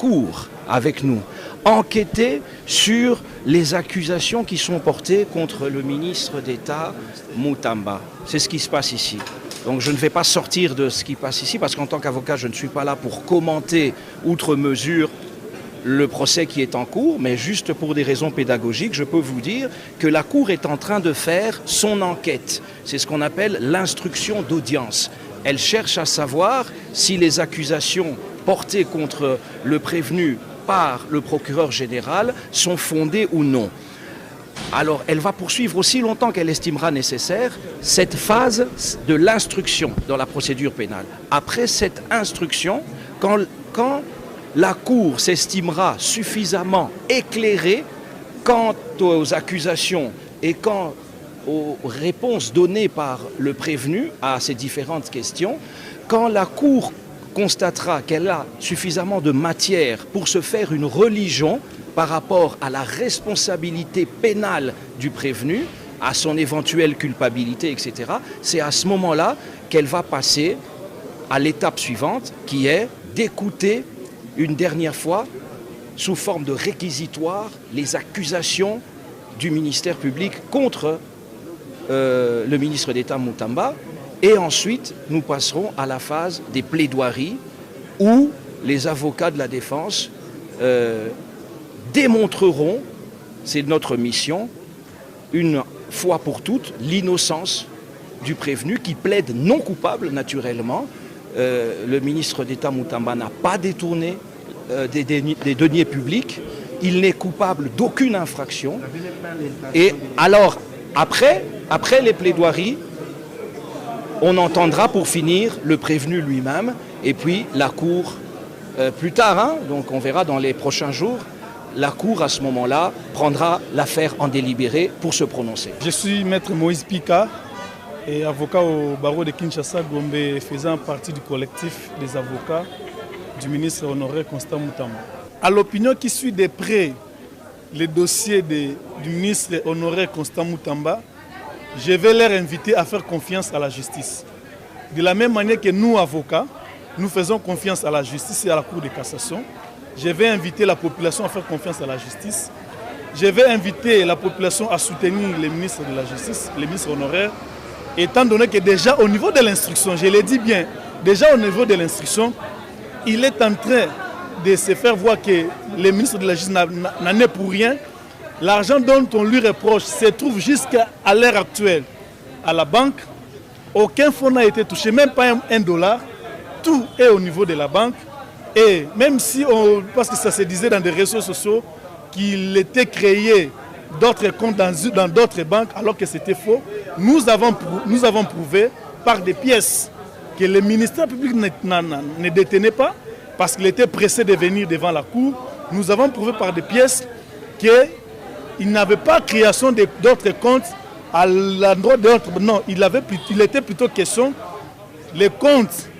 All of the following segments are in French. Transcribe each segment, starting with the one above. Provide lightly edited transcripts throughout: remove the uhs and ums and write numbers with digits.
cour avec nous, enquêter sur les accusations qui sont portées contre le ministre d'État Mutamba. C'est ce qui se passe ici. Donc je ne vais pas sortir de ce qui passe ici parce qu'en tant qu'avocat, je ne suis pas là pour commenter outre mesure le procès qui est en cours, mais juste pour des raisons pédagogiques, je peux vous dire que la Cour est en train de faire son enquête. C'est ce qu'on appelle l'instruction d'audience. Elle cherche à savoir si les accusations portées contre le prévenu par le procureur général sont fondées ou non. Alors, elle va poursuivre aussi longtemps qu'elle estimera nécessaire cette phase de l'instruction dans la procédure pénale. Après cette instruction, quand la Cour s'estimera suffisamment éclairée quant aux accusations et quant aux réponses données par le prévenu à ces différentes questions, quand la Cour constatera qu'elle a suffisamment de matière pour se faire une religion par rapport à la responsabilité pénale du prévenu, à son éventuelle culpabilité, etc., c'est à ce moment-là qu'elle va passer à l'étape suivante, qui est d'écouter une dernière fois, sous forme de réquisitoire, les accusations du ministère public contre le ministre d'État Mutamba. Et ensuite, nous passerons à la phase des plaidoiries où les avocats de la défense démontreront, c'est notre mission, une fois pour toutes, l'innocence du prévenu qui plaide non coupable, naturellement. Le ministre d'État Mutamba n'a pas détourné des deniers publics. Il n'est coupable d'aucune infraction. Et alors, après les plaidoiries, on entendra pour finir le prévenu lui-même et puis la Cour plus tard, donc on verra dans les prochains jours, la Cour à ce moment-là prendra l'affaire en délibéré pour se prononcer. Je suis maître Moïse Pika et avocat au barreau de Kinshasa Gombe, faisant partie du collectif des avocats du ministre honoraire Constant Mutamba. À l'opinion qui suit de près les dossiers du ministre honoraire Constant Mutamba, je vais leur inviter à faire confiance à la justice. De la même manière que nous, avocats, nous faisons confiance à la justice et à la Cour de cassation, je vais inviter la population à faire confiance à la justice. Je vais inviter la population à soutenir les ministres de la justice, les ministres honoraires, étant donné que déjà au niveau de l'instruction, je l'ai dit bien, déjà au niveau de l'instruction, il est en train de se faire voir que le ministre de la justice n'en est pour rien. L'argent dont on lui reproche se trouve jusqu'à l'heure actuelle à la banque. Aucun fonds n'a été touché, même pas un dollar. Tout est au niveau de la banque. Et même si, parce que ça se disait dans des réseaux sociaux, qu'il était créé d'autres comptes dans d'autres banques, alors que c'était faux, nous avons prouvé par des pièces que le ministère public ne détenait pas, parce qu'il était pressé de venir devant la Cour. Nous avons prouvé par des pièces qu'il n'avait pas création d'autres comptes à l'endroit d'autres. Non, il était plutôt question, les comptes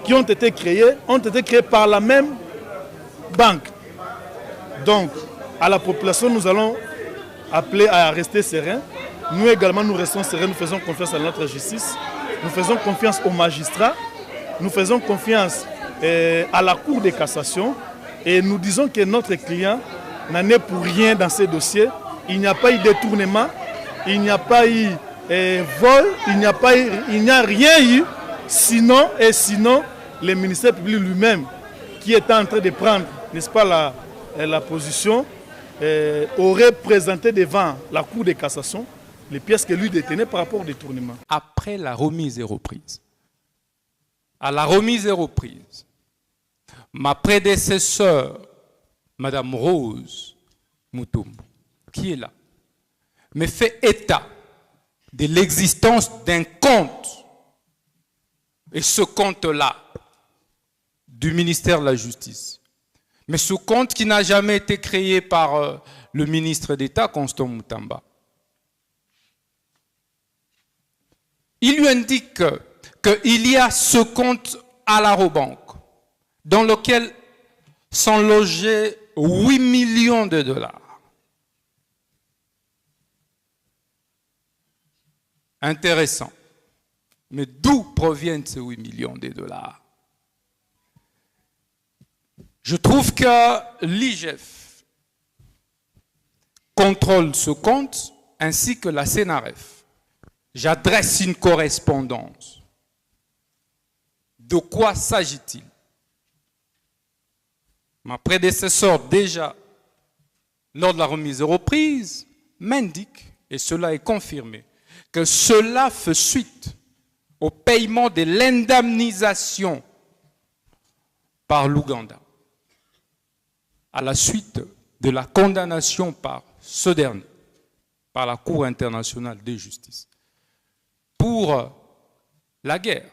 qui ont été créés par la même banque. Donc, à la population, nous allons appeler à rester sereins. Nous également, nous restons sereins, nous faisons confiance à notre justice, nous faisons confiance aux magistrats, nous faisons confiance à la Cour de cassation et nous disons que notre client n'en est pour rien dans ces dossiers. Il n'y a pas eu détournement, il n'y a pas eu vol, il n'y a rien eu, sinon le ministère public lui-même qui est en train de prendre, n'est-ce pas, la position, aurait présenté devant la Cour de cassation les pièces que lui détenait par rapport au détournement. Après la remise et reprise, à la remise et reprise, ma prédécesseure, Madame Rose Mutombo, qui est là, me fait état de l'existence d'un compte. Et ce compte-là, du ministère de la Justice. Mais ce compte qui n'a jamais été créé par le ministre d'État, Constant Mutamba. Il lui indique qu'il y a ce compte à l'Arobank, dans lequel sont logés 8 millions de dollars. Intéressant. Mais d'où proviennent ces 8 millions de dollars? Je trouve que l'IGF contrôle ce compte ainsi que la CNRF. J'adresse une correspondance. De quoi s'agit-il? Ma prédécesseur, déjà, lors de la remise des reprises, m'indique, et cela est confirmé, que cela fait suite au paiement de l'indemnisation par l'Ouganda, à la suite de la condamnation par ce dernier, par la Cour internationale de justice, pour la guerre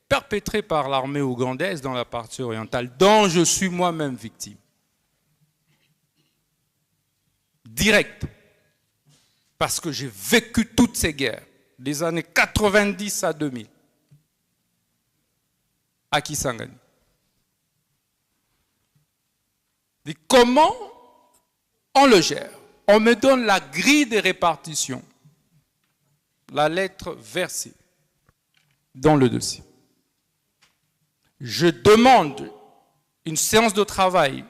perpétrée par l'armée ougandaise dans la partie orientale, dont je suis moi-même victime. Direct, parce que j'ai vécu toutes ces guerres, des années 90 à 2000, à Kisangani. Et comment on le gère? On me donne la grille de répartition, la lettre versée dans le dossier. Je demande une séance de travail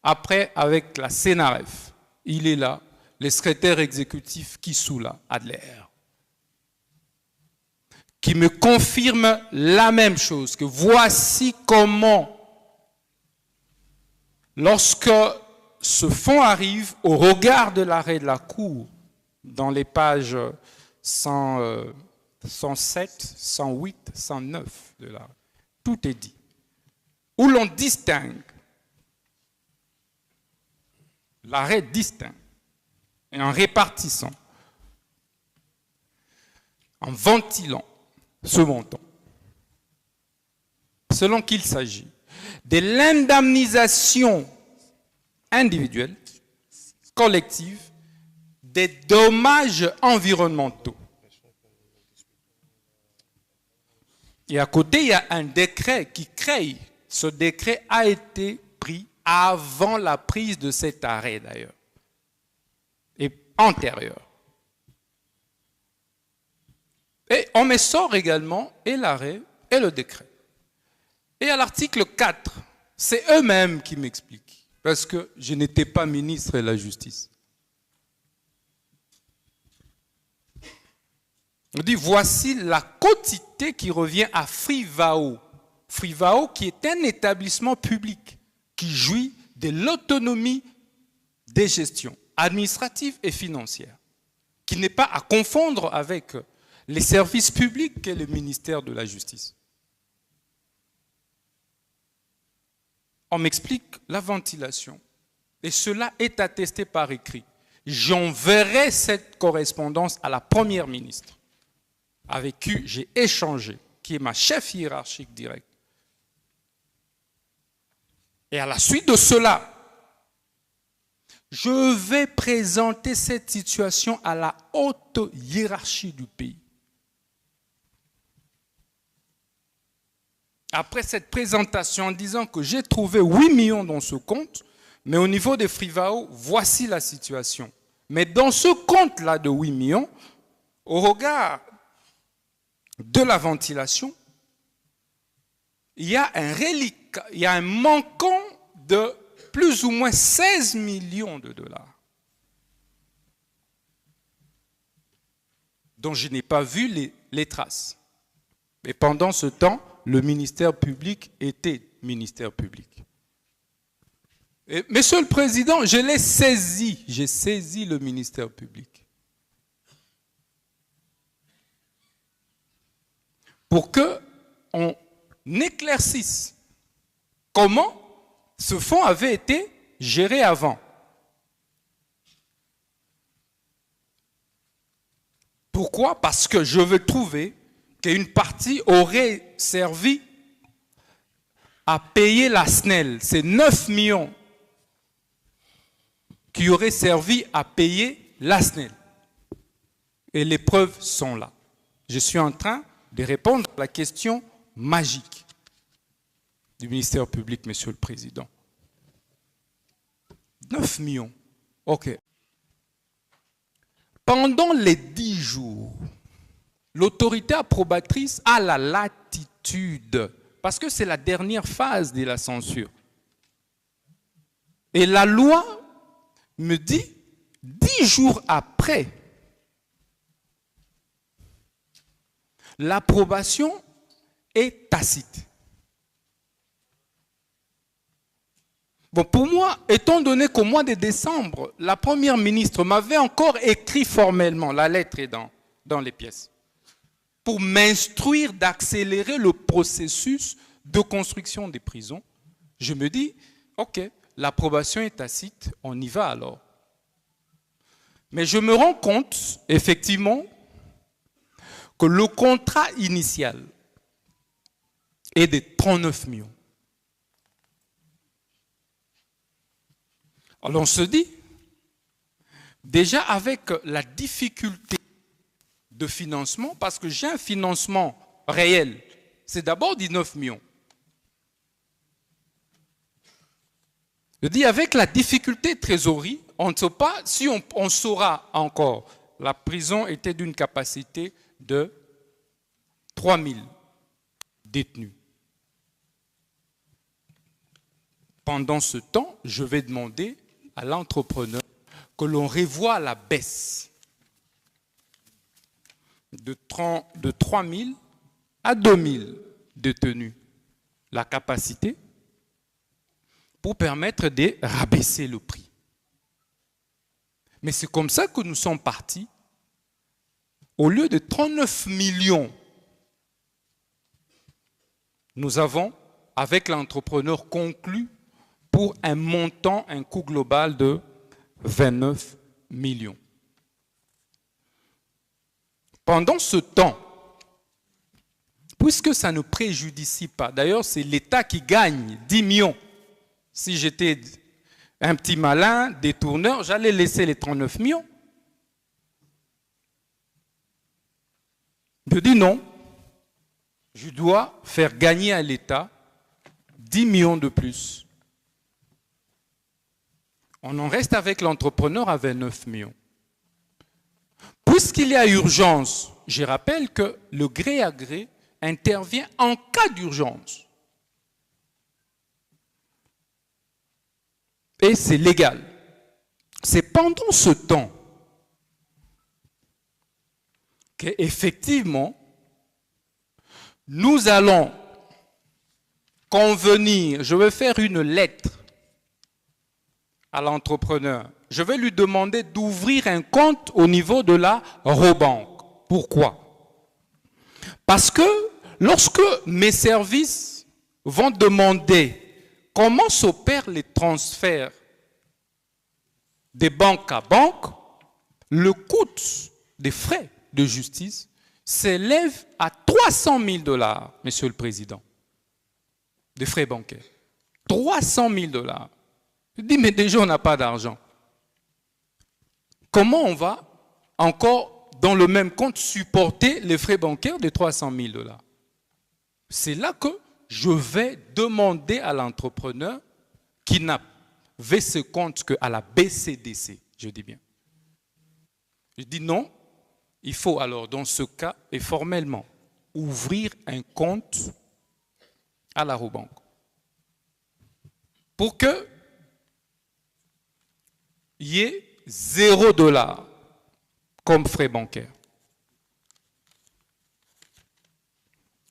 après avec la CNRF. Il est là, le secrétaire exécutif Kisula Adler, qui me confirme la même chose, que voici comment, lorsque ce fonds arrive au regard de l'arrêt de la Cour, dans les pages 107, 108, 109 de l'arrêt, tout est dit, où l'on distingue, l'arrêt distingue, et en répartissant, en ventilant ce montant, selon qu'il s'agit de l'indemnisation individuelle, collective, des dommages environnementaux. Et à côté, il y a un décret qui crée. Ce décret a été pris avant la prise de cet arrêt d'ailleurs, et antérieur. Et on me sort également et l'arrêt et le décret. Et à l'article 4, c'est eux-mêmes qui m'expliquent, parce que je n'étais pas ministre de la Justice. On dit, voici la quotité qui revient à Frivao. Frivao qui est un établissement public qui jouit de l'autonomie des gestions administratives et financières, qui n'est pas à confondre avec les services publics qu'est le ministère de la Justice. On m'explique la ventilation, et cela est attesté par écrit. J'enverrai cette correspondance à la première ministre, avec qui j'ai échangé, qui est ma chef hiérarchique directe. Et à la suite de cela, je vais présenter cette situation à la haute hiérarchie du pays. Après cette présentation en disant que j'ai trouvé 8 millions dans ce compte, mais au niveau des Frivao, voici la situation. Mais dans ce compte-là de 8 millions, au regard de la ventilation, il y a un reliquat, il y a un manquant de plus ou moins 16 millions de dollars, dont je n'ai pas vu les traces. Mais pendant ce temps, le ministère public était ministère public. Et, Monsieur le Président, je l'ai saisi, j'ai saisi le ministère public. Pour qu'on éclaircisse comment ce fonds avait été géré avant. Pourquoi? Parce que je veux trouver qu'une partie aurait servi à payer la SNEL. C'est 9 millions qui auraient servi à payer la SNEL. Et les preuves sont là. Je suis en train de répondre à la question magique du ministère public, Monsieur le Président. 9 millions. OK. Pendant les 10 jours, l'autorité approbatrice a la latitude, parce que c'est la dernière phase de la censure, Et la loi me dit, 10 jours après, l'approbation est tacite. Bon, pour moi, étant donné qu'au mois de décembre, la première ministre m'avait encore écrit formellement, la lettre est dans les pièces, pour m'instruire d'accélérer le processus de construction des prisons, je me dis, ok, l'approbation est tacite, on y va alors. Mais je me rends compte, effectivement, que le contrat initial est de 39 millions. Alors on se dit, déjà avec la difficulté de financement, parce que j'ai un financement réel, c'est d'abord 19 millions. Je dis, avec la difficulté de trésorerie, on ne sait pas si on saura encore. La prison était d'une capacité de 3000 détenus. Pendant ce temps, je vais demander à l'entrepreneur que l'on revoie la baisse de 3000 à 2000 détenus, la capacité, pour permettre de rabaisser le prix. Mais c'est comme ça que nous sommes partis. Au lieu de 39 millions, nous avons, avec l'entrepreneur, conclu pour un montant, un coût global de 29 millions. Pendant ce temps, puisque ça ne préjudicie pas, d'ailleurs c'est l'État qui gagne 10 millions. Si j'étais un petit malin, détourneur, j'allais laisser les 39 millions. Je dis non, je dois faire gagner à l'État 10 millions de plus. On en reste avec l'entrepreneur à 29 millions. Puisqu'il y a urgence, je rappelle que le gré à gré intervient en cas d'urgence. Et c'est légal. C'est pendant ce temps qu'effectivement, nous allons convenir, je vais faire une lettre à l'entrepreneur. Je vais lui demander d'ouvrir un compte au niveau de la Robanque. Pourquoi? Parce que lorsque mes services vont demander comment s'opèrent les transferts des banques à banque, le coût des frais de justice s'élève à 300 000 $, Monsieur le Président, des frais bancaires. 300 000 $. Je dis, mais déjà, on n'a pas d'argent. Comment on va encore, dans le même compte, supporter les frais bancaires de 300 000 $? C'est là que je vais demander à l'entrepreneur qui n'avait ce compte qu'à la BCDC, je dis bien. Je dis non, il faut alors dans ce cas, et formellement, ouvrir un compte à la Robanque. Pour que il y ait 0 $ comme frais bancaires.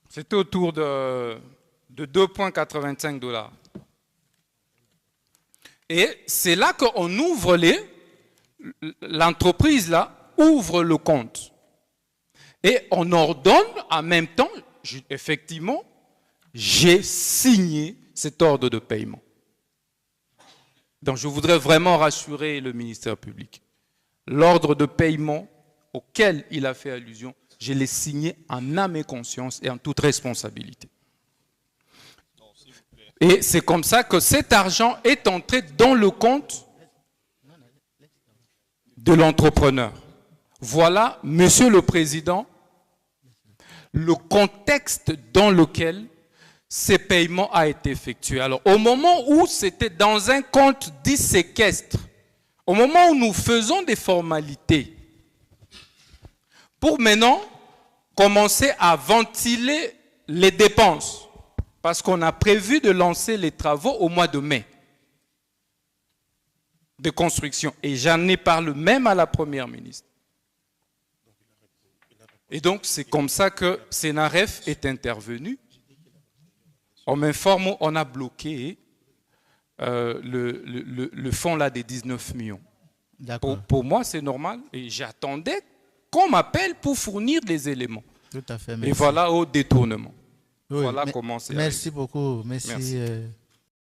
C'était autour de 2,85 $. Et c'est là qu'on ouvre l'entreprise là ouvre le compte. Et on ordonne en même temps, effectivement, j'ai signé cet ordre de paiement. Donc je voudrais vraiment rassurer le ministère public. L'ordre de paiement auquel il a fait allusion, je l'ai signé en âme et conscience et en toute responsabilité. Et c'est comme ça que cet argent est entré dans le compte de l'entrepreneur. Voilà, Monsieur le Président, le contexte dans lequel ces paiements a été effectué. Alors, au moment où c'était dans un compte dit séquestre, au moment où nous faisons des formalités, pour maintenant commencer à ventiler les dépenses, parce qu'on a prévu de lancer les travaux au mois de mai. de construction. Et j'en ai parlé même à la Première ministre. Et donc, c'est comme ça que Sénaref est intervenu. On m'informe, on a bloqué le fonds là des 19 millions. Pour moi, c'est normal. Et j'attendais qu'on m'appelle pour fournir des éléments. Tout à fait. Merci. Et voilà au détournement. Oui, voilà comment c'est. Merci beaucoup. Merci.